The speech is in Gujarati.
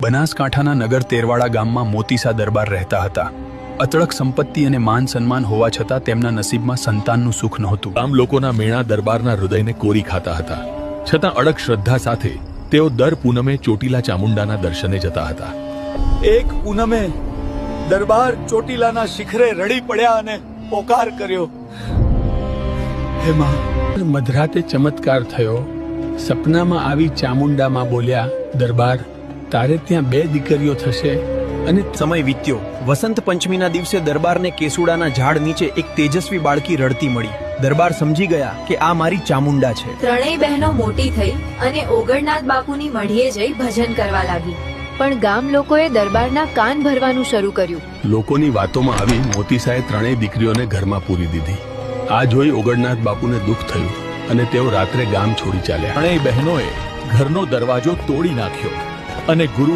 બનાસકાંઠાના નગર તેરવાડા ગામમાં મોતીસા દરબાર રહેતા હતા. અતળક સંપત્તિ અને માન સન્માન હોવા છતાં તેમના નસીબમાં સંતાનનું સુખ નહોતું. ગામ લોકોના મેણા દરબારના હૃદયને કોરી ખાતા હતા, છતાં અડગ શ્રદ્ધા સાથે તેઓ દર પૂનમે ચોટીલા ચામુંડાના દર્શને જતા હતા. એક પૂનમે દરબાર ચોટીલાના શિખરે રડી પડ્યા અને પોકાર કર્યો, હે માં. મધરાતે ચમત્કાર થયો. સપનામાં આવી ચામુંડામાં બોલ્યા, દરબાર, તારે ત્યાં 2 દીકરીઓ થશે. અને સમય વીત્યો. વસંત પંચમીના દિવસે દરબારને કેસુડાના ઝાડ નીચે એક તેજસ્વી બાળકી રડતી મળી. દરબાર સમજી ગયા કે આ મારી ચામુંડા છે. ત્રણેય બહેનો મોટી થઈ અને ઓગણનાથ બાપુની મઢીએ જઈ ભજન કરવા લાગી. પણ ગામ લોકોએ દરબારના કાન ભરવાનું શરૂ કર્યું. લોકોની વાતોમાં આવી મોતીસાએ ત્રણેય દીકરીઓને ઘરમાં પૂરી દીધી. આ જોઈ ઓગણનાથ બાપુને દુઃખ થયું અને તેઓ રાત્રે ગામ છોડી ચાલ્યા. ત્રણેય બહેનોએ ઘરનો દરવાજો તોડી નાખ્યો અને ગુરુ